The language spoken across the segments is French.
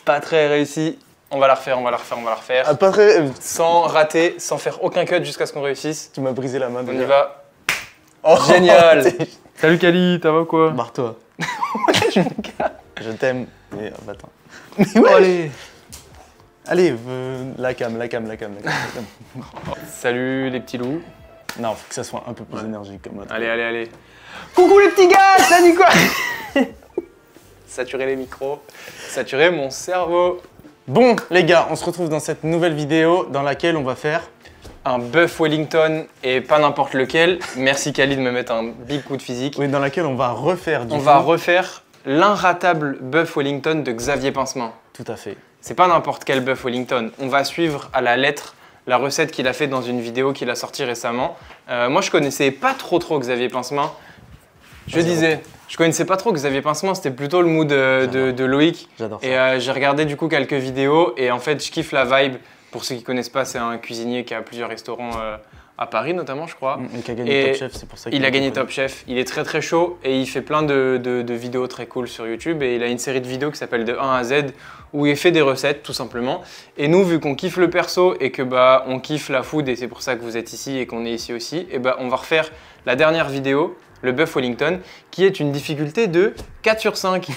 Pas très réussi. On va la refaire, on va la refaire, on va la refaire. Ah, pas très... Sans rater, sans faire aucun cut jusqu'à ce qu'on réussisse. Tu m'as brisé la main. On y va. Oh, Génial. Salut Kali, ça va ou quoi? Barre-toi. Je t'aime. Mais attends. Mais ouais. Allez. Allez, la cam. Salut les petits loups. Non, faut que ça soit un peu plus énergique comme l'autre. Allez, allez, allez. Coucou les petits gars, ça dit quoi? Saturer les micros, saturer mon cerveau. Bon, les gars, on se retrouve dans cette nouvelle vidéo dans laquelle on va faire un bœuf Wellington et pas n'importe lequel. Merci Kali de me mettre un big coup de physique. Oui, dans laquelle on va refaire On va refaire l'inratable bœuf Wellington de Xavier Pincemin. Tout à fait. C'est pas n'importe quel bœuf Wellington. On va suivre à la lettre la recette qu'il a fait dans une vidéo qu'il a sortie récemment. Moi, je connaissais pas trop Xavier Pincemin. Je connaissais pas trop Xavier Pincemin, c'était plutôt le mood de Loïc. J'adore ça. Et j'ai regardé du coup quelques vidéos et en fait, je kiffe la vibe. Pour ceux qui connaissent pas, c'est un cuisinier qui a plusieurs restaurants à Paris notamment, je crois. Et qui a gagné Top Chef, c'est pour ça qu'il a gagné Top Chef. Il est très très chaud et il fait plein de vidéos très cool sur YouTube. Et il a une série de vidéos qui s'appelle De 1 à Z où il fait des recettes tout simplement. Et nous, vu qu'on kiffe le perso et que on kiffe la food et c'est pour ça que vous êtes ici et qu'on est ici aussi, et on va refaire la dernière vidéo, le bœuf Wellington, qui est une difficulté de 4 sur 5.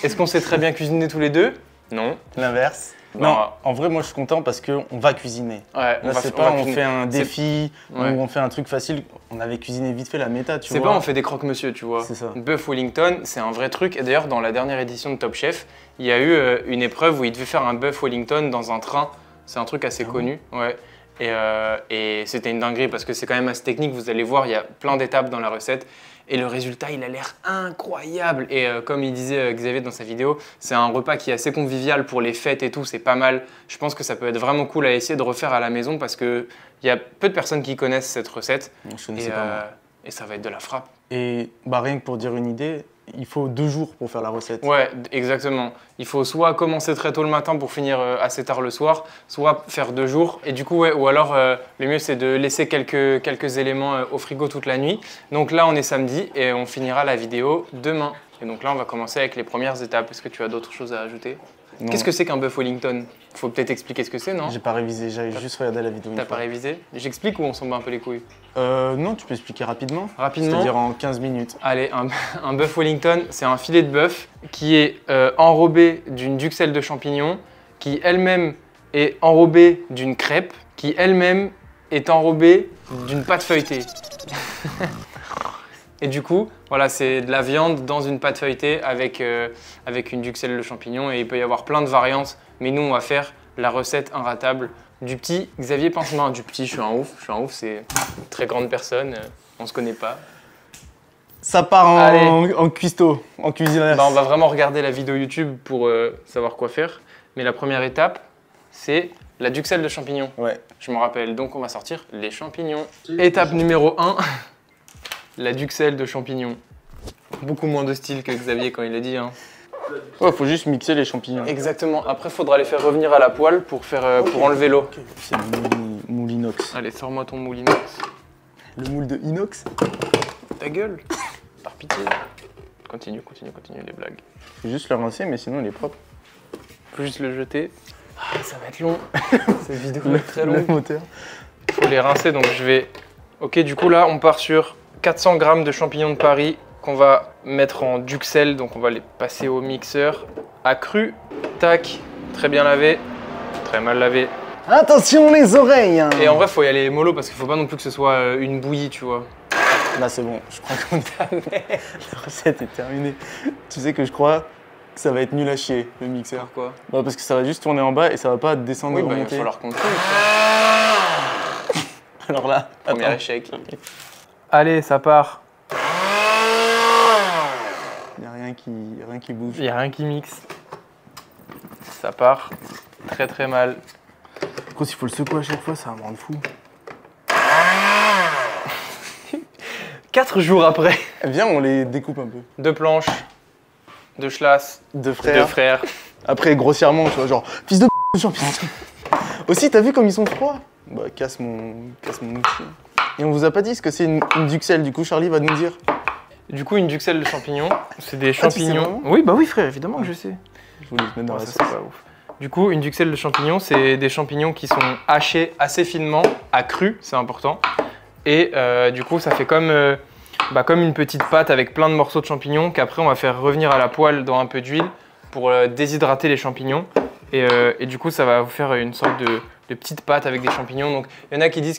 Est-ce qu'on sait très bien cuisiner tous les deux? Non. L'inverse. Non, en vrai, moi je suis content parce qu'on va cuisiner. Ouais, on fait un défi ou on fait un truc facile. On avait cuisiné vite fait la méta, tu vois. C'est pas on fait des croque-monsieur, tu vois. C'est ça. Bœuf Wellington, c'est un vrai truc. Et d'ailleurs, dans la dernière édition de Top Chef, il y a eu une épreuve où il devait faire un bœuf Wellington dans un train. C'est un truc assez connu. Ouais. Et c'était une dinguerie parce que c'est quand même assez technique. Vous allez voir, il y a plein d'étapes dans la recette. Et le résultat, il a l'air incroyable. Et comme il disait Xavier dans sa vidéo, c'est un repas qui est assez convivial pour les fêtes et tout. C'est pas mal. Je pense que ça peut être vraiment cool à essayer de refaire à la maison parce qu'il y a peu de personnes qui connaissent cette recette. Je connaissais pas moi. Et ça va être de la frappe. Et rien que pour dire une idée, il faut 2 jours pour faire la recette. Ouais, exactement. Il faut soit commencer très tôt le matin pour finir assez tard le soir, soit faire 2 jours. Et du coup, ouais, ou alors le mieux c'est de laisser quelques éléments au frigo toute la nuit. Donc là, on est samedi et on finira la vidéo demain. Et donc là, on va commencer avec les premières étapes. Est-ce que tu as d'autres choses à ajouter? Qu'est-ce que c'est qu'un bœuf Wellington? Faut peut-être expliquer ce que c'est, non? J'ai pas révisé, j'avais juste regardé la vidéo. T'as pas révisé? J'explique ou on s'en bat un peu les couilles? Non, tu peux expliquer rapidement. Rapidement? C'est-à-dire en 15 minutes. Allez, un bœuf Wellington, c'est un filet de bœuf qui est enrobé d'une duxelle de champignons, qui elle-même est enrobée d'une crêpe, qui elle-même est enrobée d'une pâte feuilletée. Et du coup, voilà, c'est de la viande dans une pâte feuilletée avec une duxelle de champignons et il peut y avoir plein de variantes. Mais nous, on va faire la recette inratable du petit Xavier Pincemin. Du petit, je suis un ouf, c'est une très grande personne, on se connaît pas. Ça part en cuistot, en cuisinière. On va vraiment regarder la vidéo YouTube pour savoir quoi faire. Mais la première étape, c'est la duxelle de champignons. Ouais. Je me rappelle, donc on va sortir les champignons. Étape numéro 1. La duxelle de champignons. Beaucoup moins de style que Xavier quand il l'a dit. Hein. Ouais, faut juste mixer les champignons. Exactement. Après, il faudra les faire revenir à la poêle pour enlever l'eau. Okay. C'est le moule inox. Allez, sors-moi ton moule inox. Le moule de inox? Ta gueule. Par pitié. Continue les blagues. Faut juste le rincer, mais sinon il est propre. Faut juste le jeter. Ah, ça va être long. Cette vidéo va être très longue. Le moteur. Faut les rincer, donc je vais... Ok, du coup là, on part sur 400 g de champignons de Paris qu'on va mettre en duxelle, donc on va les passer au mixeur à cru. Tac, très bien lavé, très mal lavé. Attention les oreilles hein. Et en vrai, faut y aller mollo parce qu'il faut pas non plus que ce soit une bouillie, tu vois. Là c'est bon, je crois que la recette est terminée. Tu sais que je crois que ça va être nul à chier le mixeur. Pourquoi? Parce que ça va juste tourner en bas et ça va pas descendre et remonter. Il va falloir compter. Alors là, premier échec. Allez, ça part. Il n'y a rien qui bouge. Il n'y a rien qui mixe. Ça part très très mal. Gros, s'il faut le secouer à chaque fois, ça va me rendre fou. 4 jours après. Viens, on les découpe un peu. 2 planches, 2 chlasses, 2 frères. 2 frères. Après, grossièrement, tu vois, genre, fils de champignons. Aussi, t'as vu comme ils sont froids? Bah, casse mon outil. Et on vous a pas dit ce que c'est une duxelle, du coup Charlie va nous dire. Du coup, une duxelle de champignons, c'est des champignons. Oui, bah oui frère, évidemment que je sais. Je voulais te mettre dans la sauce. C'est pas ouf. Du coup, une duxelle de champignons, c'est des champignons qui sont hachés assez finement, à cru, c'est important. Et du coup, ça fait comme une petite pâte avec plein de morceaux de champignons qu'après on va faire revenir à la poêle dans un peu d'huile pour déshydrater les champignons. Et du coup, ça va vous faire une sorte de petite pâte avec des champignons. Donc, il y en a qui disent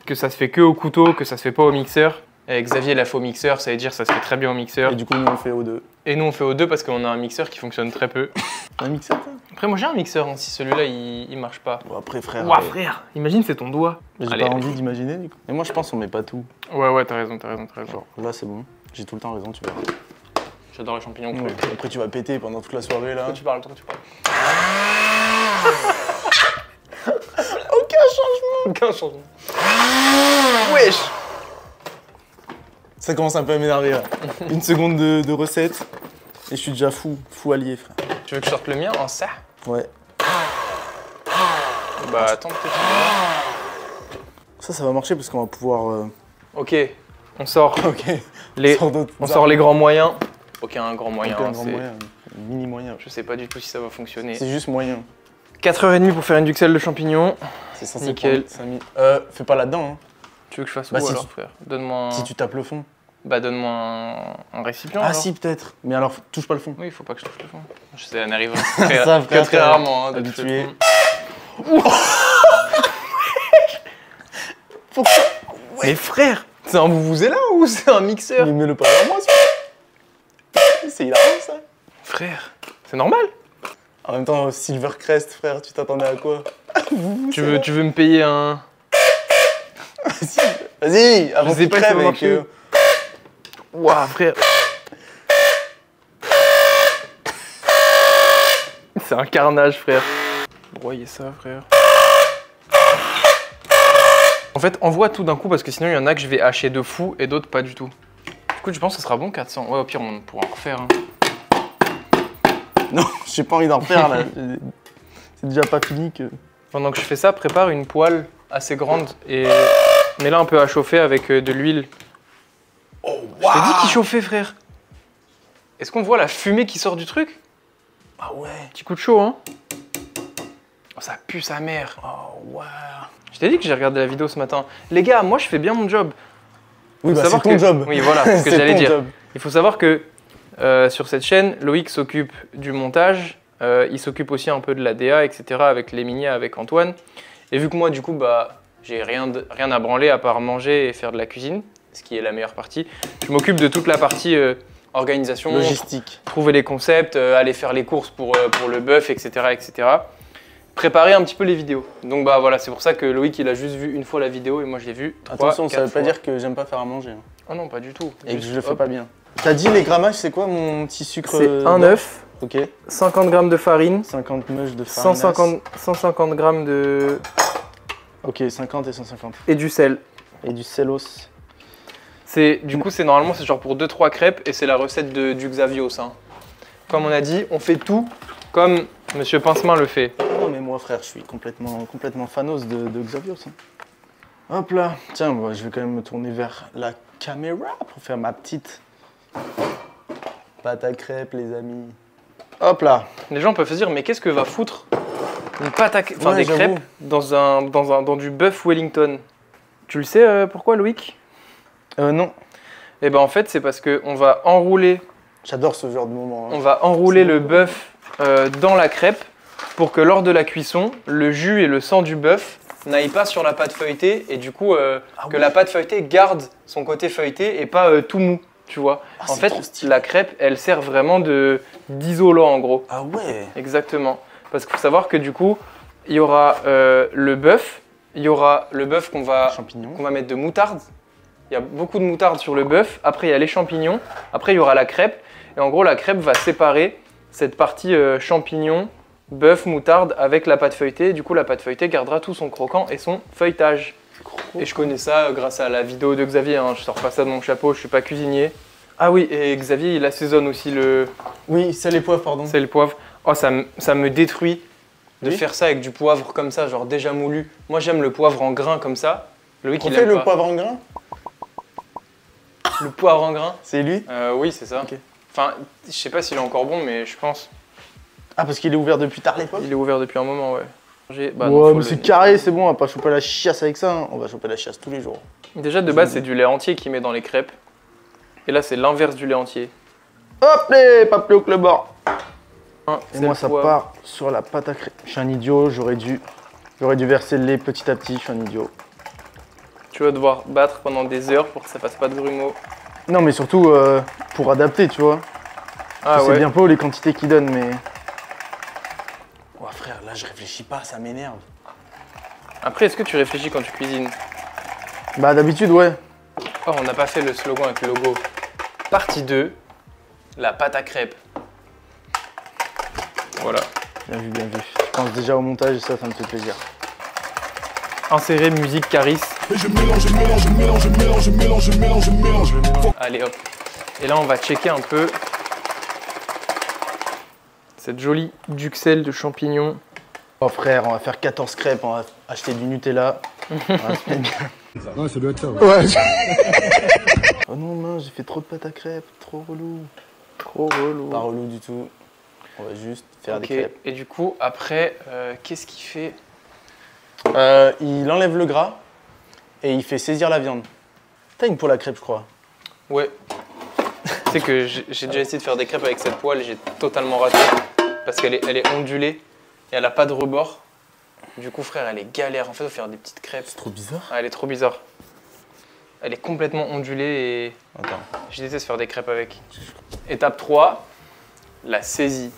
que ça se fait que au couteau, que ça se fait pas au mixeur. Et Xavier l'a fait au mixeur, ça veut dire que ça se fait très bien au mixeur. Et du coup, nous on fait au 2. Et nous on fait au 2 parce qu'on a un mixeur qui fonctionne très peu. Un mixeur, toi? Après, moi j'ai un mixeur, hein, si celui-là il marche pas. Bon, après, frère. Ouah, frère, imagine c'est ton doigt. J'ai Allez, pas allez. envie d'imaginer, du coup. Et moi, je pense qu'on met pas tout. Ouais, t'as raison. Genre, là, c'est bon. J'ai tout le temps raison, tu vois. J'adore les champignons crus. Ouais. Après, tu vas péter pendant toute la soirée, là. Toi tu parles. Aucun changement. Wesh! Ça commence un peu à m'énerver, là. Une seconde de recette, et je suis déjà fou allié, frère. Tu veux que je sorte le mien en ça? Ouais. Bah attends peut-être. Ça va marcher parce qu'on va pouvoir... Ok, on sort. Ok. On sort les grands moyens. Aucun grand moyen. Aucun hein, grand moyen, mini moyen. Je sais pas du tout si ça va fonctionner. C'est juste moyen. 4h30 pour faire une duxelle de champignons. C'est censé Nickel. prendre 5 minutes. Fais pas là-dedans, hein. Tu veux que je fasse Bah, où si alors, frère? Donne-moi un... Si tu tapes le fond. Bah donne-moi un récipient Ah alors. si, peut-être. Mais alors, touche pas le fond. Oui, il faut pas que je touche le fond. Je sais, ça n'arrive Ça, frère, que très rarement. Hein, de toucher habitué. le fond. Pourquoi? Mais frère, c'est un là ou c'est un mixeur? Mais mets-le pas vers moi, ça. C'est hilarant, ça. Frère, c'est normal. En même temps, Silvercrest, frère, tu t'attendais à quoi? Tu veux me payer un... Vas-y, avant Je sais qu'il pas si ça crève va et marcher. que... Ouah, frère. C'est un carnage, frère. Broyez ça, frère. En fait, envoie tout d'un coup parce que sinon il y en a que je vais hacher de fou et d'autres pas du tout. Du coup, je pense que ce sera bon 400. Ouais, au pire, on pourra en refaire. Hein. Non, j'ai pas envie d'en refaire, là. C'est déjà pas fini que... Pendant que je fais ça, prépare une poêle assez grande et mets-la un peu à chauffer avec de l'huile. Oh, Je t'ai dit qu'il chauffait, frère. Est-ce qu'on voit la fumée qui sort du truc? Ah ouais. Petit coup de chaud, hein. Oh, ça pue sa mère. Oh, ouais. Je t'ai dit que j'ai regardé la vidéo ce matin. Les gars, moi je fais bien mon job. Oui, Faut bah c'est savoir ton que- job. Oui, voilà, c'est ce que C'est j'allais ton dire. job. Il faut savoir que sur cette chaîne, Loïc s'occupe du montage. Il s'occupe aussi un peu de la DA, etc. avec les mini, avec Antoine. Et vu que moi, du coup, bah, j'ai rien à branler à part manger et faire de la cuisine, ce qui est la meilleure partie, je m'occupe de toute la partie organisation, Logistique. trouver les concepts, aller faire les courses pour le bœuf, etc., etc. Préparer un petit peu les vidéos. Donc bah voilà, c'est pour ça que Loïc il a juste vu une fois la vidéo et moi je l'ai vu 3, Attention, ça 4 veut pas fois. dire que j'aime pas faire à manger. Hein. Oh non, pas du tout. Et que Juste, je le fais hop. pas bien. T'as dit les grammages, c'est quoi mon petit sucre? C'est un œuf, Ok. 50 g de farine, 50 mèches de farine. 150 g de... Ok, 50 et 150. et du sel. Et du sellos. Du coup, normalement, c'est genre pour 2-3 crêpes et c'est la recette du Xavios. Hein. Comme on a dit, on fait tout comme Monsieur Pincemain le fait. Non mais moi frère, je suis complètement fanos de Xavier aussi. Hop là. Tiens, moi, je vais quand même me tourner vers la caméra pour faire ma petite pâte à crêpes, les amis. Hop là. Les gens peuvent se dire, mais qu'est-ce que va foutre une pâte à Ouais, des j'avoue. crêpes dans du bœuf Wellington? Tu le sais pourquoi, Loïc? Non. Eh ben en fait, c'est parce qu'on va enrouler, J'adore ce genre de moment. Hein. on va enrouler le bœuf dans la crêpe pour que lors de la cuisson, le jus et le sang du bœuf n'aillent pas sur la pâte feuilletée et du coup que la pâte feuilletée garde son côté feuilleté et pas tout mou, tu vois. Ah, En c'est fait, trop stylé. la crêpe, elle sert vraiment d'isolant en gros. Ah ouais. Exactement. Parce qu'il faut savoir que du coup, il y aura le bœuf, il y aura le bœuf qu'on va Champignons. mettre de moutarde. Il y a beaucoup de moutarde sur le bœuf. Après, il y a les champignons. Après, il y aura la crêpe. Et en gros, la crêpe va séparer cette partie champignons, bœuf, moutarde avec la pâte feuilletée. Et du coup, la pâte feuilletée gardera tout son croquant et son feuilletage. Et je connais ça grâce à la vidéo de Xavier. Hein. Je sors pas ça de mon chapeau, je suis pas cuisinier. Ah oui, et Xavier, il assaisonne aussi le Oui, c'est les poivres, pardon. sel poivre. Oh, ça me détruit de Oui. faire ça avec du poivre comme ça, genre déjà moulu. Moi, j'aime le poivre en grains comme ça. Loïc, On il fait aime le pas. poivre en grain? Le poivre en grains C'est lui? Oui, c'est ça. Ok. Enfin, je sais pas s'il est encore bon, mais je pense. Ah, parce qu'il est ouvert depuis tard l'époque? Il est ouvert depuis un moment, ouais. Bah, ouais, non, mais c'est carré, c'est bon, on va pas choper la chiasse avec ça. Hein. On va choper la chiasse tous les jours. Déjà, de base, c'est du lait entier qu'il met dans les crêpes. Et là, c'est l'inverse du lait entier. Hop, les papiers au club bord. Et moi, ça poivre. part sur la pâte à crêpes. Je suis un idiot, j'aurais dû verser le lait petit à petit, je suis un idiot. Tu vas devoir battre pendant des heures pour que ça fasse pas de grumeaux. Non, mais surtout pour adapter, tu vois. Ah je sais ouais. bien pas les quantités qu'ils donnent, mais... Ouais, frère, là, je réfléchis pas, ça m'énerve. Après, est-ce que tu réfléchis quand tu cuisines? Bah, d'habitude, ouais. Oh, on n'a pas fait le slogan avec le logo. Partie 2, la pâte à crêpes. Voilà. Bien vu, bien vu. Je pense déjà au montage et ça me fait plaisir. Insérer musique Caris. Et je mélange, je mélange, je mélange, je mélange, je mélange, je mélange, je mélange. Allez hop. Et là on va checker un peu cette jolie duxelle de champignons. Oh frère, on va faire 14 crêpes, on va acheter du Nutella. On va se mettre bien. Ouais, ça doit être ça. Ouais. Oh non, mince, j'ai fait trop de pâte à crêpes, trop relou. Trop relou. Pas relou du tout. On va juste faire Ok. des crêpes. Et du coup après, qu'est-ce qu'il fait? Il enlève le gras et il fait saisir la viande. T'as une poêle à crêpes, je crois. Ouais. Tu sais que j'ai déjà essayé de faire des crêpes avec cette poêle et j'ai totalement raté. Parce qu'elle est ondulée et elle a pas de rebord. Du coup frère, elle est galère. En fait, il faut faire des petites crêpes. C'est trop bizarre. Ah, elle est trop bizarre. Elle est complètement ondulée et Attends. je déteste faire des crêpes avec. Étape 3, la saisie.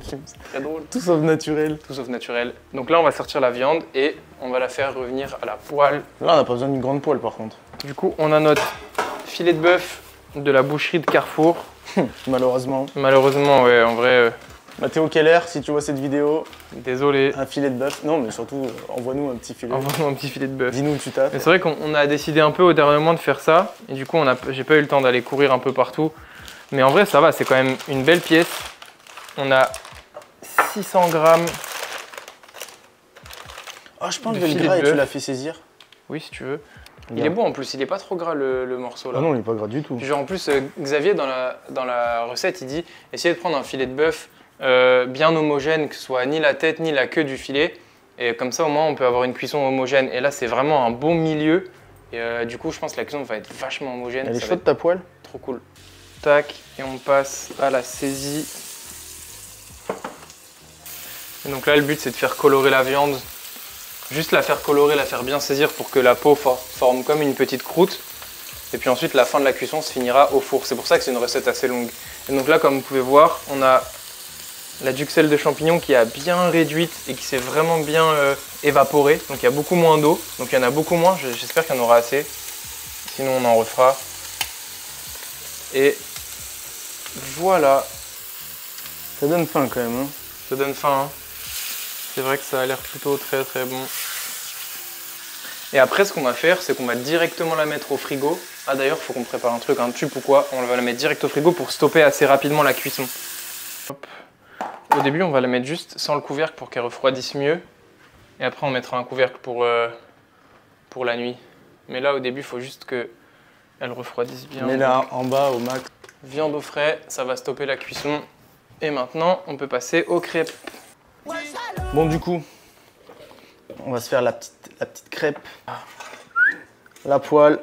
C'est très drôle. Tout sauf naturel. Tout sauf naturel. Donc là, on va sortir la viande et on va la faire revenir à la poêle. Là, on n'a pas besoin d'une grande poêle par contre. Du coup, on a notre filet de bœuf de la boucherie de Carrefour. Malheureusement. Malheureusement, ouais, en vrai, Mathéo Keller, si tu vois cette vidéo, désolé. un filet de bœuf. Non, mais surtout, envoie-nous un petit filet. Envoie-moi un petit filet de bœuf. Dis-nous où tu taffes. Mais c'est vrai qu'on a décidé un peu au dernier moment de faire ça. Et du coup, j'ai pas eu le temps d'aller courir un peu partout. Mais en vrai, ça va, c'est quand même une belle pièce. On a 600 grammes. Oh, je pense de que le filet gras de et tu bœuf. l'as fait saisir. Oui, si tu veux. Il Regarde. est bon en plus, il est pas trop gras le morceau là. Ah non, il est pas gras du tout. Puis genre en plus, Xavier dans la recette, il dit essayez de prendre un filet de bœuf bien homogène, que ce soit ni la tête ni la queue du filet. Et comme ça, au moins, on peut avoir une cuisson homogène. Et là, c'est vraiment un bon milieu. Et du coup, je pense que la cuisson va être vachement homogène. Elle est Ça va chaude être ta poêle? trop cool. Tac, et on passe à la saisie. Et donc là, le but, c'est de faire colorer la viande. Juste la faire colorer, la faire bien saisir pour que la peau forme comme une petite croûte. Et puis ensuite, la fin de la cuisson se finira au four. C'est pour ça que c'est une recette assez longue. Et donc là, comme vous pouvez voir, on a la duxelle de champignons qui a bien réduite et qui s'est vraiment bien évaporée. Donc il y a beaucoup moins d'eau. Donc il y en a beaucoup moins. J'espère qu'il y en aura assez. Sinon, on en refera. Et voilà. Ça donne faim quand même. Hein. Ça donne faim. Hein. C'est vrai que ça a l'air plutôt très très bon. Et après, ce qu'on va faire, c'est qu'on va directement la mettre au frigo. Ah d'ailleurs, il faut qu'on prépare un truc, un tube ou quoi. On va la mettre direct au frigo pour stopper assez rapidement la cuisson. Hop. Au début, on va la mettre juste sans le couvercle pour qu'elle refroidisse mieux. Et après, on mettra un couvercle pour la nuit. Mais là, au début, il faut juste qu'elle refroidisse bien. Mais là, en bas, au max. Viande au frais, ça va stopper la cuisson. Et maintenant, on peut passer aux crêpes. Bon, du coup, on va se faire la petite crêpe. La poêle,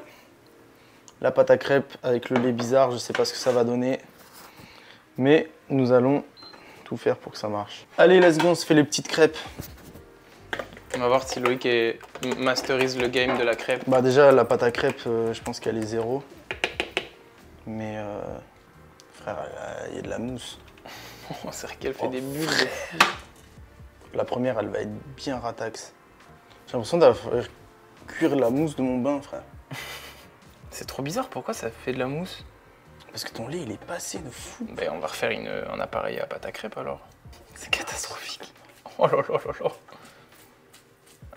la pâte à crêpes avec le lait bizarre, je sais pas ce que ça va donner. Mais nous allons tout faire pour que ça marche. Allez, let's go, on se fait les petites crêpes. On va voir si Loïc masterise le game de la crêpe. Bah déjà, la pâte à crêpes, je pense qu'elle est 0. Mais frère, il y a de la mousse. C'est vrai qu'elle fait Oh, des bulles. La première, elle va être bien rataxe. J'ai l'impression d'avoir cuire la mousse de mon bain, frère. C'est trop bizarre, pourquoi ça fait de la mousse? Parce que ton lait, il est passé de fou. Ben, on va refaire un appareil à pâte à crêpes alors. C'est catastrophique. Oh là là là là.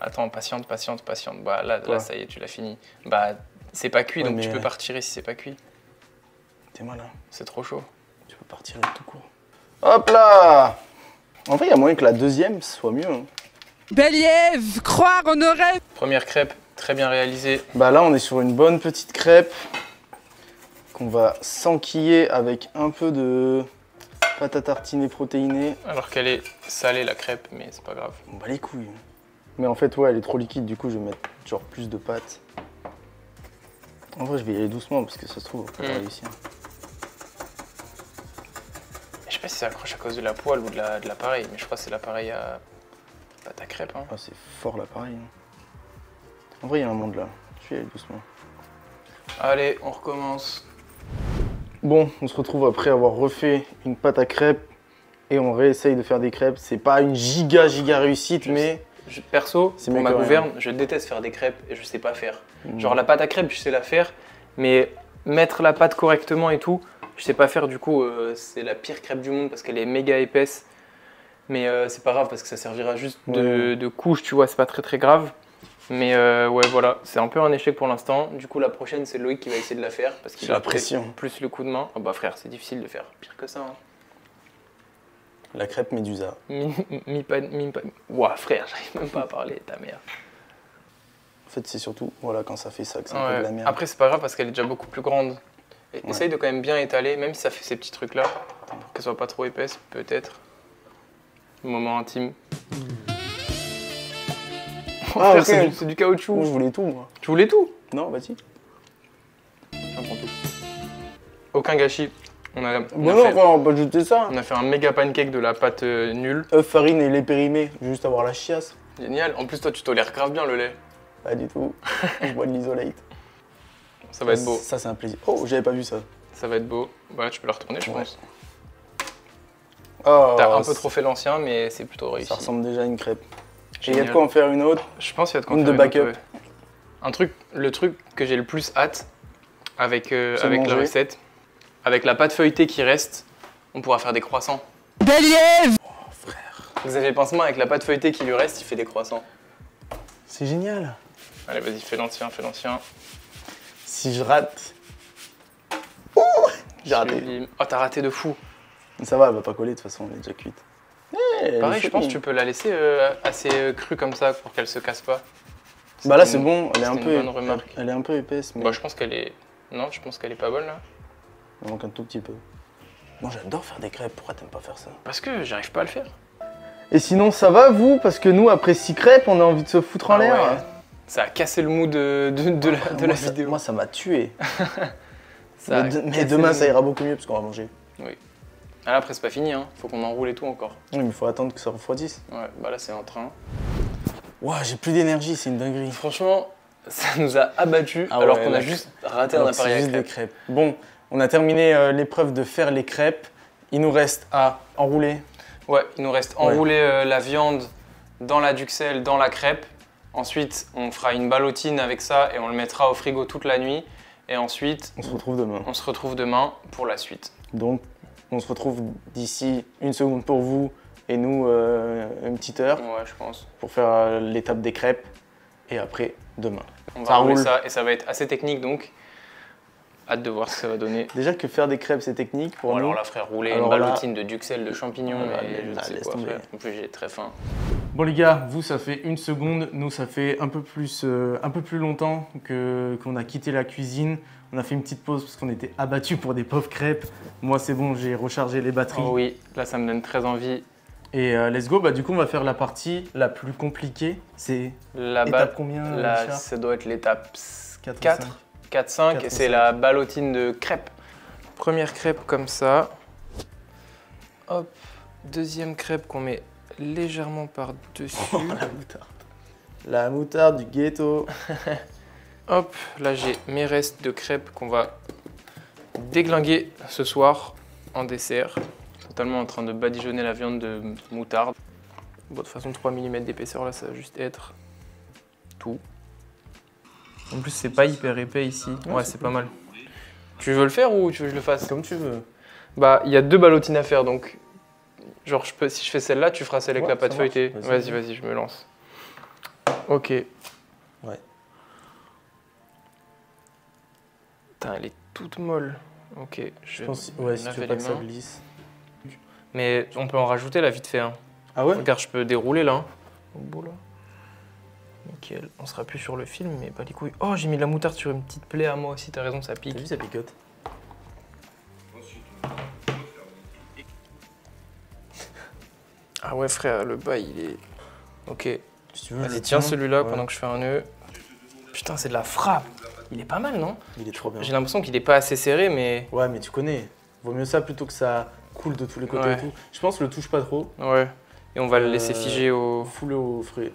Attends, patiente. Bah là, ça y est, tu l'as fini. Bah, c'est pas cuit, Ouais, donc mais tu peux pas retirer si c'est pas cuit. T'es malin. C'est trop chaud. Tu peux partir tout court. Hop là! En vrai, il y a moyen que la deuxième soit mieux. Hein. Beliève, croire en nos rêves. Première crêpe, très bien réalisée. Bah là, on est sur une bonne petite crêpe qu'on va s'enquiller avec un peu de Pâte à tartiner protéinée. Alors qu'elle est salée la crêpe, mais c'est pas grave. On bat les couilles. Mais en fait, ouais, elle est trop liquide, du coup, je vais mettre genre plus de pâte. En vrai, je vais y aller doucement parce que ça se trouve, on peut pas réussir. Je sais pas si ça accroche à cause de la poêle ou de l'appareil, mais je crois que c'est l'appareil à pâte à crêpe. Hein. Ah, c'est fort l'appareil. En vrai, il y a un monde là. Je vais y aller doucement. Allez, on recommence. Bon, on se retrouve après avoir refait une pâte à crêpes et on réessaye de faire des crêpes. C'est pas une giga réussite, mais... Perso, c'est pour mieux ma que rien. gouverne, je déteste faire des crêpes et je sais pas faire. Genre la pâte à crêpes, je sais la faire, mais mettre la pâte correctement et tout, je sais pas faire. Du coup, c'est la pire crêpe du monde parce qu'elle est méga épaisse. Mais c'est pas grave parce que ça servira juste de couche, tu vois, c'est pas très grave. Mais ouais, voilà, c'est un peu un échec pour l'instant. Du coup, la prochaine, c'est Loïc qui va essayer de la faire parce qu'il la a pression. plus le coup de main. Oh bah frère, c'est difficile de faire pire que ça. Hein. La crêpe Médusa. Ouah, frère, j'arrive même pas à parler, ta mère. En fait, c'est surtout voilà, quand ça fait ça que c'est un Ouais. peu de la merde. Après, c'est pas grave parce qu'elle est déjà beaucoup plus grande. Essaye de quand même bien étaler, même si ça fait ces petits trucs-là, pour qu'elle soit pas trop épaisse, peut-être. Moment intime. Oh, Ah, frère, ok. c'est du caoutchouc. Moi, je voulais tout, moi. Tu voulais tout? Non, vas-y. J'en prends tout. Aucun gâchis. On a on va pas jeter ça. on a fait un méga pancake de la pâte nulle. Œuf, farine et lait périmé. Juste avoir la chiasse. Génial. En plus, toi, tu tolères grave bien le lait. Pas du tout. Je bois de l'isolate. Ça va être beau. Ça, c'est un plaisir. Oh, j'avais pas vu ça. Ça va être beau. Bah, tu peux la retourner, je pense. Oh, T'as un peu trop fait l'ancien, mais c'est plutôt réussi. Ça ressemble déjà à une crêpe. Et il y a Génial. de quoi en faire une autre. Je pense qu'il y a de quoi Une faire de backup. autre, ouais. Le truc que j'ai le plus hâte avec la manger. recette, avec la pâte feuilletée qui reste, on pourra faire des croissants. Bellièvre! Vous avez pensé avec la pâte feuilletée qui lui reste, il fait des croissants. C'est génial. Allez, vas-y, fais l'ancien, fais l'ancien. Si je rate. J'ai raté. Oh, t'as raté de fou. Ça va, elle va pas coller de toute façon, elle est déjà cuite. Elle Pareil, est je pense que finie. tu peux la laisser assez crue comme ça pour qu'elle se casse pas. Bah là, C'était c'est une- bon, elle est un c'était peu. une bonne remarque. Elle est un peu épaisse, mais Bah, je pense qu'elle est. Non, je pense qu'elle est pas bonne là. il manque un tout petit peu. Moi, j'adore faire des crêpes. Pourquoi t'aimes pas faire ça? Parce que j'arrive pas à le faire. Et sinon, ça va vous? Parce que nous, après 6 crêpes, on a envie de se foutre en Ah l'air. ouais. Ça a cassé le mood de la Moi, vidéo. Moi, ça m'a tué. Ça a Mais cassé demain, le ça mood. ira beaucoup mieux parce qu'on va manger. Ah là, après, c'est pas fini, hein. Faut qu'on enroule et tout encore. Oui, mais il faut attendre que ça refroidisse. Ouais, bah là, c'est en train. Ouah, j'ai plus d'énergie, c'est une dinguerie. Franchement, ça nous a abattus Ah alors ouais, qu'on là, a juste raté Alors un que appareil c'est à juste des crêpes. crêpes. Bon, on a terminé l'épreuve de faire les crêpes. Il nous reste à enrouler. Ouais, il nous reste enrouler la viande dans la duxelle, dans la crêpe. Ensuite, on fera une ballotine avec ça et on le mettra au frigo toute la nuit. Et ensuite, On se retrouve demain. on se retrouve demain pour la suite. Donc, on se retrouve d'ici 1 seconde pour vous et nous une petite heure Ouais, je pense. pour faire l'étape des crêpes. Et après, demain. On Ça va rouler roule. ça et ça va être assez technique donc. Hâte de voir ce que ça va donner. Déjà que faire des crêpes, c'est technique pour Bon, nous. alors là, frère, rouler Alors une là- ballotine de duxelles, de champignons Ah, et je ne là, sais laisse quoi, tomber. frère. En plus, j'ai très faim. Bon les gars, vous ça fait 1 seconde, nous ça fait un peu plus longtemps qu'on a quitté la cuisine. On a fait une petite pause parce qu'on était abattus pour des pauvres crêpes. Moi c'est bon, j'ai rechargé les batteries. Oh oui, là, ça me donne très envie. Et let's go, bah du coup on va faire la partie la plus compliquée. C'est La étape combien là, Richard ça doit être l'étape 4 ou 4. 4-5 4 et ou c'est 5. la ballotine de crêpes. Première crêpe comme ça. Hop. Deuxième crêpe qu'on met légèrement par-dessus. Oh, la moutarde. La moutarde du ghetto. Hop, là j'ai mes restes de crêpes qu'on va déglinguer ce soir en dessert. Totalement en train de badigeonner la viande de moutarde. Bon, de toute façon 3 mm d'épaisseur là ça va juste être tout. En plus c'est pas hyper épais ici. Ouais, c'est pas mal. Tu veux le faire ou tu veux que je le fasse? Comme tu veux. Bah, il y a 2 ballotines à faire, donc genre si je fais celle-là, tu feras celle avec Ouais, la pâte ça marche. feuilletée. Vas-y. Vas-y, je me lance. Ok. Ouais. Putain, elle est toute molle. Ok, Je pense, ouais, si tu veux pas que ça glisse. Mais on peut en rajouter là vite fait. Hein. Ah ouais? Regarde, je peux dérouler là. Hein. Au bout là. Nickel. On sera plus sur le film, mais pas les couilles. Oh, j'ai mis de la moutarde sur une petite plaie à moi aussi, t'as raison, ça pique. T'as vu, ça picote. Ah ouais frère, le bas il est... Ok. Si tu veux, Vas-y, je tiens tiens. celui-là Ouais. pendant que je fais un nœud. Putain, c'est de la frappe. Il est pas mal, non? Il est trop bien. J'ai l'impression qu'il est pas assez serré, mais... Ouais, mais tu connais. Vaut mieux ça plutôt que ça coule de tous les côtés Ouais. et tout. Je pense que le touche pas trop. Ouais. Et on va le laisser figer au... Foulé au frais.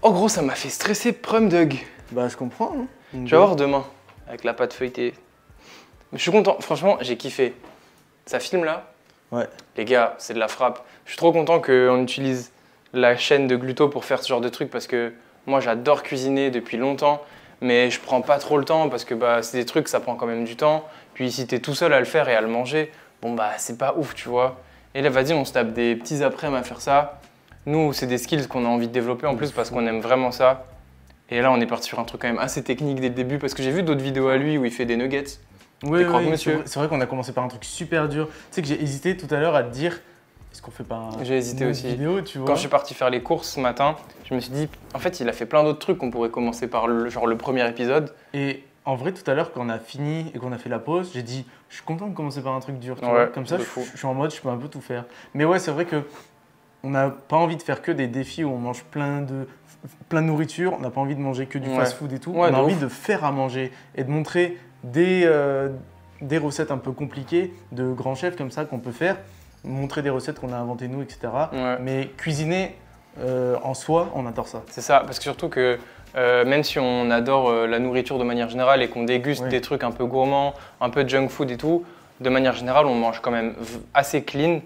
Oh gros, ça m'a fait stresser Prum Dug. Bah, je comprends. Hein. Je vais voir demain, avec la pâte feuilletée. Mais je suis content, franchement, j'ai kiffé. Ça filme là? Ouais. Les gars, c'est de la frappe. Je suis trop content qu'on utilise la chaîne de Gluto pour faire ce genre de trucs parce que moi j'adore cuisiner depuis longtemps, mais je prends pas trop le temps parce que bah, c'est des trucs, ça prend quand même du temps. Puis si t'es tout seul à le faire et à le manger, bon bah c'est pas ouf, tu vois. Et là, vas-y, on se tape des petits après-midi à faire ça. Nous, c'est des skills qu'on a envie de développer en plus parce qu'on aime vraiment ça. Et là, on est parti sur un truc quand même assez technique dès le début parce que j'ai vu d'autres vidéos à lui où il fait des nuggets. Oui, Des croque-monsieur. c'est vrai qu'on a commencé par un truc super dur. Tu sais que j'ai hésité tout à l'heure à te dire, est-ce qu'on fait pas J'ai hésité une aussi. vidéo, tu vois. Quand je suis parti faire les courses ce matin, je me suis dit, en fait, il a fait plein d'autres trucs qu'on pourrait commencer par le premier épisode. Et en vrai, tout à l'heure, quand on a fini et qu'on a fait la pause, j'ai dit, je suis content de commencer par un truc dur, tu Ouais, vois. Comme ça, de je fou. suis en mode, je peux un peu tout faire. Mais ouais, c'est vrai que on n'a pas envie de faire que des défis où on mange plein de nourriture. On n'a pas envie de manger que du Ouais. fast-food et tout. Ouais, on de a envie ouf. de faire à manger et de montrer des recettes un peu compliquées de grands chefs comme ça qu'on peut faire. Montrer des recettes qu'on a inventées nous, etc. Ouais. Mais cuisiner en soi, on adore ça. C'est ça, parce que surtout que même si on adore la nourriture de manière générale et qu'on déguste Ouais. des trucs un peu gourmands, un peu junk food et tout, de manière générale, on mange quand même assez clean.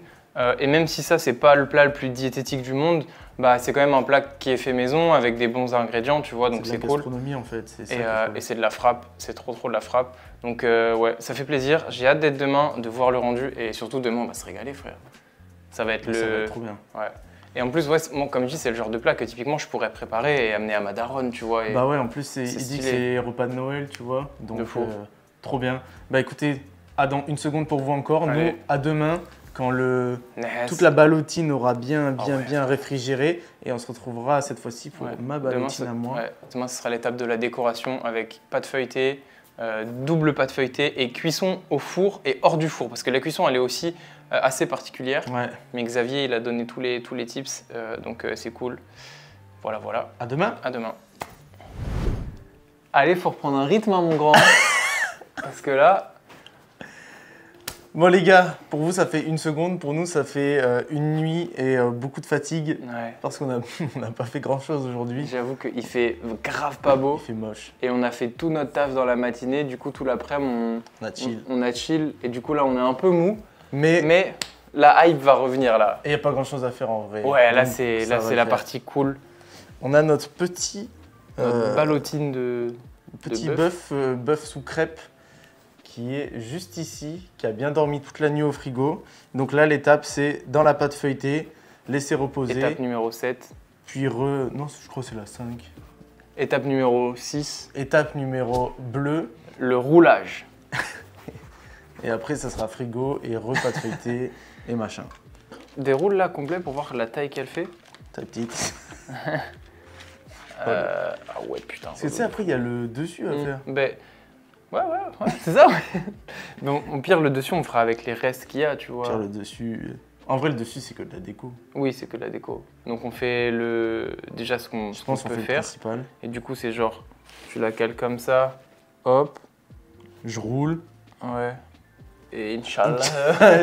Et même si ça, c'est pas le plat le plus diététique du monde, bah, c'est quand même un plat qui est fait maison avec des bons ingrédients, tu vois, donc de la c'est cool. gastronomie en fait. C'est ça Et, qu'il faut. et c'est de la frappe, c'est trop de la frappe. Donc ouais, ça fait plaisir. J'ai hâte d'être demain, de voir le rendu et surtout demain, on va se régaler, frère. Ça va être Ça va le. être trop bien. Ouais. Et en plus, ouais, moi, comme je dis, c'est le genre de plat que typiquement je pourrais préparer et amener à ma daronne, tu vois. Et... Bah ouais, en plus, c'est il dit que stylé. c'est repas de Noël, tu vois. Donc, De fou. trop bien. Bah écoutez, à dans une seconde pour vous encore. Allez. Nous, à demain, quand Nice. toute la ballotine aura bien ouais. réfrigéré. Et on se retrouvera cette fois-ci pour Ouais. ma Demain, ballotine à moi. ouais, demain, ce sera l'étape de la décoration avec pâte feuilletée, double pâte feuilletée et cuisson au four et hors du four. Parce que la cuisson, elle est aussi assez particulière. Ouais. Mais Xavier, il a donné tous les tips, donc c'est cool. Voilà, voilà. À demain. À demain. Allez, faut reprendre un rythme, hein, mon grand. Parce que là, Bon les gars, pour vous ça fait une seconde, pour nous ça fait une nuit et beaucoup de fatigue. ouais, Parce qu'on n'a pas fait grand chose aujourd'hui. j'avoue qu'il fait grave pas beau. Il fait moche. Et on a fait tout notre taf dans la matinée. Du coup, tout l'après-midi, On a chill. on a chill. Et du coup, là, on est un peu mou. Mais Mais la hype va revenir là. il n'y a pas grand chose à faire en vrai. Ouais, là, Donc, c'est ça va le la faire. partie cool. On a notre petit, Notre ballotine de bœuf. bœuf sous crêpe qui est juste ici, qui a bien dormi toute la nuit au frigo. Donc là, l'étape, c'est dans la pâte feuilletée, laisser reposer, Étape numéro 7. puis Non, je crois que c'est la 5. Étape numéro 6, Étape numéro bleu, le roulage. et après, ça sera frigo et repâte feuilletée et machin. Déroule là complet pour voir la taille qu'elle fait. Ta petite. Ah ouais, putain. Parce que tu sais, après, il y a le dessus à faire. Ben, ouais, c'est ça, ouais. Donc, au pire, le dessus, on fera avec les restes qu'il y a, tu vois. Faire le dessus. En vrai, le dessus, c'est que de la déco. Oui, c'est que de la déco. Donc, on fait déjà ce qu'on Je pense qu'on peut fait le faire. principal. Et du coup, c'est genre, tu la cales comme ça, hop, Je roule. ouais. Et Inch'Allah.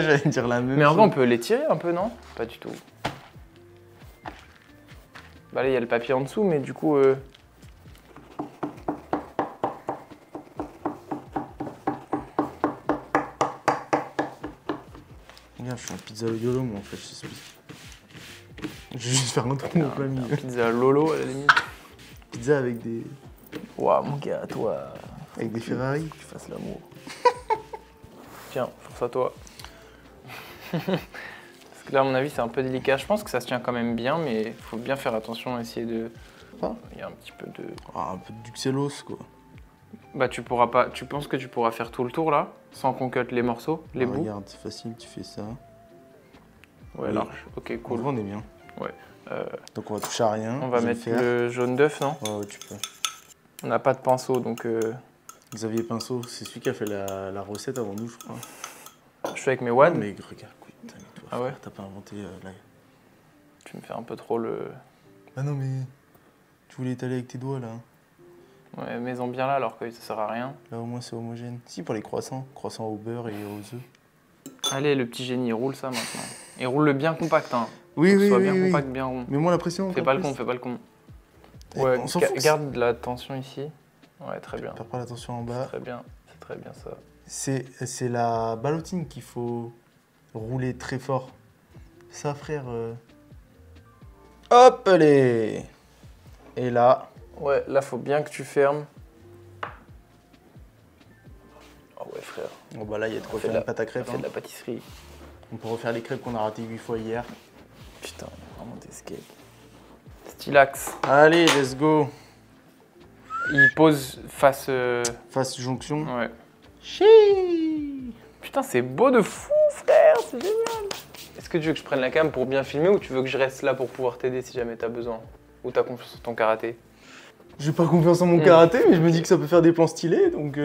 J'allais dire la même Mais en chose. vrai, on peut l'étirer un peu, non? Pas du tout. Bah là, il y a le papier en dessous, mais du coup... Regarde, je suis un pizza yolo, moi, en fait, je t'explique. Je vais juste faire un trou au plein milieu. Pizza Lolo, à la limite. Pizza avec des Ouah, mon gars, toi, Ferrari. tu fasses l'amour. Tiens, force à toi. Parce que là, à mon avis, c'est un peu délicat. Je pense que ça se tient quand même bien, mais il faut bien faire attention à essayer de... Ah. Il y a un petit peu de... Ah, un peu de Duxellos, quoi. Bah, tu pourras pas... Tu penses que tu pourras faire tout le tour, là, sans qu'on cut les morceaux, les Ah, bouts? regarde, c'est facile, tu fais ça. Ouais, Oui. large. Ok, En cool. vrai, on est bien. Ouais. Donc, on va toucher à rien. On va je vais mettre faire. le jaune d'œuf, non? Ouais, tu peux. On n'a pas de pinceau, donc Xavier Pinceau, c'est celui qui a fait la recette avant nous, je crois. je fais avec mes wads. Mais regarde, écoute, putain, mais toi. Ah ouais? T'as pas inventé l'ail. Tu me fais un peu trop le... Ah non, mais tu voulais étaler avec tes doigts là. Ouais, mets-en bien là alors que ça sert à rien. Là au moins c'est homogène. Si, pour les croissants. Croissants au beurre et aux œufs. Allez, le petit génie, il roule ça maintenant. Et roule-le bien compact, hein. Oui, Faut que oui, ce soit oui, bien oui. compact, bien rond. Mais moi la pression. Fais pas le con, fais pas le con. Eh, Ouais, on s'en fout. garde la tension ici. Ouais, très bien. Perds pas l'attention en C'est bas. très bien, c'est très bien ça. C'est la ballotine qu'il faut rouler très fort. Ça, frère. Hop, allez. Et là. Ouais, là, faut bien que tu fermes. Oh ouais, frère. Bon bah là, il y a de quoi On fait faire de une pâte à crêpes. On fait de Hein. la pâtisserie. On peut refaire les crêpes qu'on a ratées 8 fois hier. Putain, vraiment des skates. Stylax. Allez, let's go. Il pose face... Face jonction. Ouais. Chi. Putain, c'est beau de fou, frère, c'est génial. Est-ce que tu veux que je prenne la cam pour bien filmer ou tu veux que je reste là pour pouvoir t'aider si jamais t'as besoin? Ou t'as confiance en ton karaté? J'ai pas confiance en mon karaté, mais je me dis que ça peut faire des plans stylés, donc...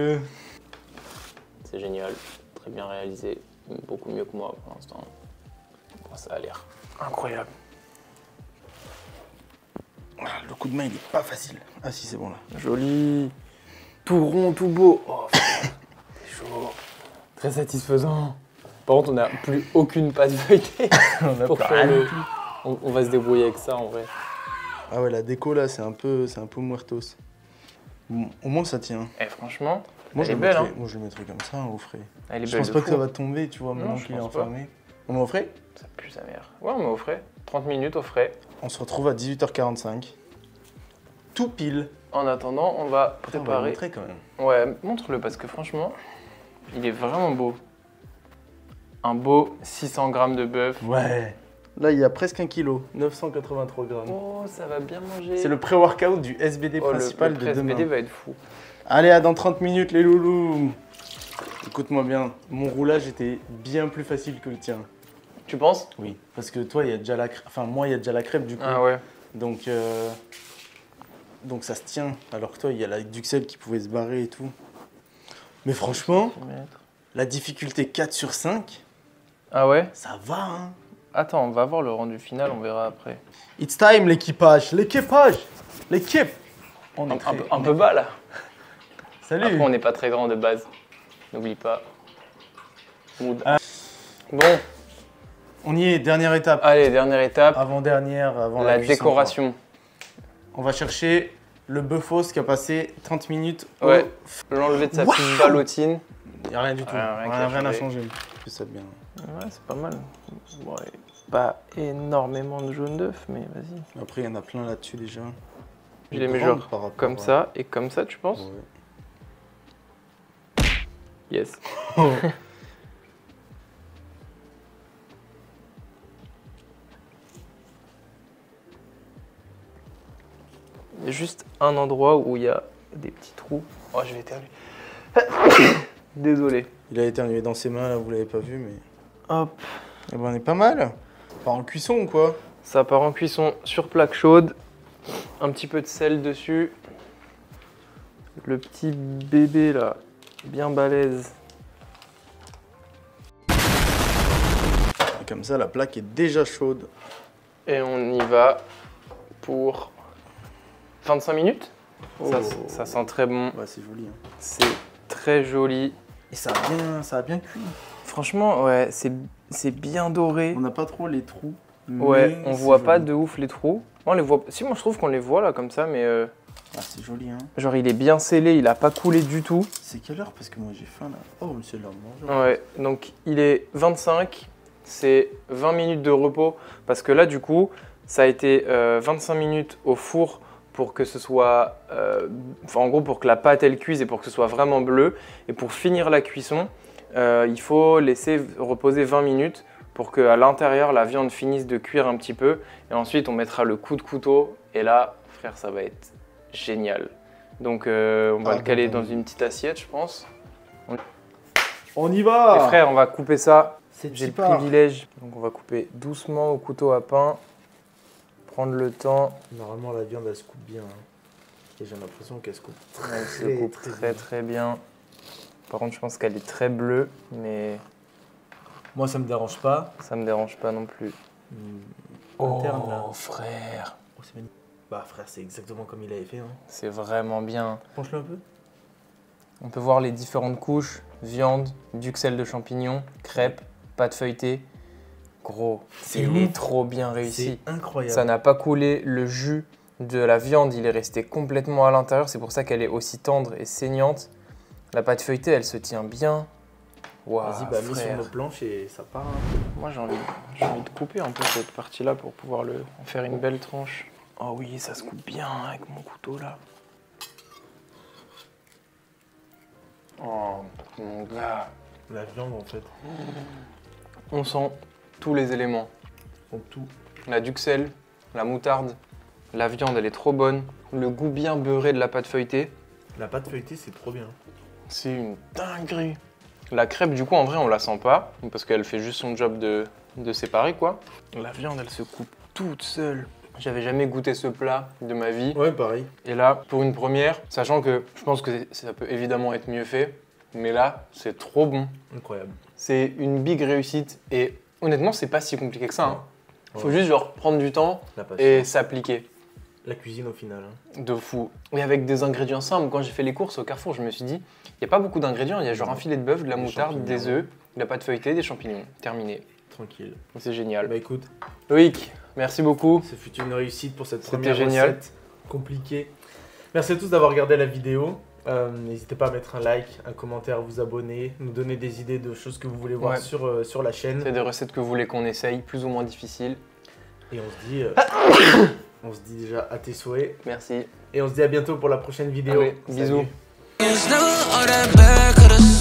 C'est génial, très bien réalisé, beaucoup mieux que moi pour l'instant. Bon, ça a l'air incroyable. Ah, le coup de main, il est pas facile. Ah si, c'est bon là. Joli, tout rond, tout beau. Oh, c'est chaud, très satisfaisant. Par contre, on n'a plus aucune passe feuilletée pour faire le... On va se débrouiller avec ça en vrai. Ah ouais, la déco là, c'est un peu muertos. Bon, au moins ça tient. Et franchement, Moi, elle est belle, hein. Moi, je le mettrais comme ça, au frais. Elle est Je belle pense de pas fou. que ça va tomber, tu vois, maintenant je qu'il est pense pas. enfermé. On met au frais? Ça pue sa mère. Ouais, on met au frais. 30 minutes au frais. On se retrouve à 18h45. Tout pile. En attendant, on va Putain, on va le préparer. montrer quand même. Ouais, montre-le parce que franchement, il est vraiment beau. Un beau 600 grammes de bœuf. Ouais. Là, il y a presque 1 kg, 983 grammes. Oh, ça va bien manger. C'est le pré-workout du SBD principal le de demain. SBD va être fou. Allez, à dans 30 minutes, les loulous. Écoute-moi bien, mon roulage était bien plus facile que le tien. Tu penses? Oui. Parce que toi, il y a déjà la crêpe. Enfin, moi, il y a déjà la crêpe du coup. Ah ouais. Donc ça se tient. Alors que toi, il y a la duxelle qui pouvait se barrer et tout. Mais franchement, la difficulté 4 sur 5, Ah ouais? ça va, hein. Attends, on va voir le rendu final, on verra après. It's time, l'équipage. L'équipage. L'équipe. On est Un peu bas là. Salut. Après, on n'est pas très grand de base. N'oublie pas. Mood. Bon, On y est, dernière étape. allez, dernière étape. Avant-dernière, avant la cuisson, décoration. quoi. On va chercher le bœufos qui a passé 30 minutes au... Ouais. L'enlever de sa petite ballotine. Il n'y a rien du tout. Rien à qui a changer. C'est ça de bien. Ouais, c'est pas mal. Ouais, pas énormément de jaune d'œuf, mais vas-y. Après, il y en a plein là-dessus déjà. Je les mets Grande genre par rapport comme à- ça et comme ça, tu penses? Ouais. Yes. Il y a juste un endroit où il y a des petits trous. Oh, je vais éternuer. Désolé. Il a éternué dans ses mains, là, vous l'avez pas vu, mais... Hop. Eh ben, on est pas mal. Pas en cuisson ou quoi? Ça part en cuisson sur plaque chaude. Un petit peu de sel dessus. Le petit bébé là, bien balèze. Et comme ça, la plaque est déjà chaude. Et on y va pour 25 minutes. Oh. Ça sent très bon. Ouais, c'est joli. Hein. C'est très joli. Et ça a bien cuit. Franchement, ouais, c'est bien doré. On n'a pas trop les trous. Ouais, mais on c'est voit pas joli. de ouf les trous. On les voit. Si, moi je trouve qu'on les voit là comme ça, mais Ah, c'est joli, hein. genre il est bien scellé, il a pas coulé du tout. C'est quelle heure? Parce que moi, j'ai faim, là. Oh, mais c'est l'heure de manger. Ouais, donc il est 25, c'est 20 minutes de repos parce que là du coup ça a été 25 minutes au four pour que ce soit, enfin, en gros pour que la pâte elle cuise et pour que ce soit vraiment bleu. Et pour finir la cuisson, il faut laisser reposer 20 minutes pour qu'à l'intérieur la viande finisse de cuire un petit peu. Et ensuite on mettra le coup de couteau et là frère ça va être génial. Donc on va le caler dans une petite assiette je pense. On y va. Et frère, on va couper ça. C'est J'ai le super. privilège. Donc on va couper doucement au couteau à pain. Prendre le temps. Normalement, la viande, elle se coupe bien. Hein. Et j'ai l'impression qu'elle se coupe Elle se coupe très bien. Par contre, je pense qu'elle est très bleue, mais Moi, ça me dérange pas. Ça me dérange pas non plus. Interne, là. Oh frère, Oh, c'est magnifique. Bah, frère, c'est exactement comme il avait fait. Hein. c'est vraiment bien. Penche-le un peu. On peut voir les différentes couches, viande, duxelles de champignons, crêpes, pâte feuilletée. Gros, C'est il est ouf. trop bien réussi. C'est incroyable. Ça n'a pas coulé, le jus de la viande, il est resté complètement à l'intérieur, c'est pour ça qu'elle est aussi tendre et saignante. La pâte feuilletée, elle se tient bien. Waouh, Vas-y, bah, mets sur frère. nos planches et ça part. Hein. Moi, j'ai envie de couper un peu cette partie-là pour pouvoir en faire une belle tranche. Oh oui, ça se coupe bien avec mon couteau là. Oh, mon gars. La viande, en fait. On sent tous les éléments. En tout. La duxelle, la moutarde, la viande, elle est trop bonne. Le goût bien beurré de la pâte feuilletée. La pâte feuilletée, c'est trop bien. C'est une dinguerie. La crêpe, du coup, en vrai, on la sent pas, parce qu'elle fait juste son job de séparer, quoi. La viande, elle se coupe toute seule. J'avais jamais goûté ce plat de ma vie. Ouais, pareil. Et là, pour une première, sachant que je pense que ça peut évidemment être mieux fait, mais là, c'est trop bon. Incroyable. C'est une big réussite, et honnêtement, c'est pas si compliqué que ça. Hein. Faut Ouais. juste genre prendre du temps La passion. et s'appliquer. La cuisine, au final. Hein. De fou. Et avec des ingrédients simples, quand j'ai fait les courses au Carrefour, je me suis dit, il n'y a pas beaucoup d'ingrédients, il y a genre un filet de bœuf, de la Des moutarde, champignons. des œufs, de la pâte feuilletée, des champignons. Terminé. Tranquille. C'est génial. Bah, écoute, Loïc, merci beaucoup. ce fut une réussite pour cette C'était première génial. recette compliquée. Merci à tous d'avoir regardé la vidéo. N'hésitez pas à mettre un like, un commentaire, vous abonner, nous donner des idées de choses que vous voulez voir Ouais. sur la chaîne. C'est des recettes que vous voulez qu'on essaye, plus ou moins difficiles. Et on se dit déjà à tes souhaits. Merci. Et on se dit à bientôt pour la prochaine vidéo. Allez, bisous. Salut. It's never all that bad, could've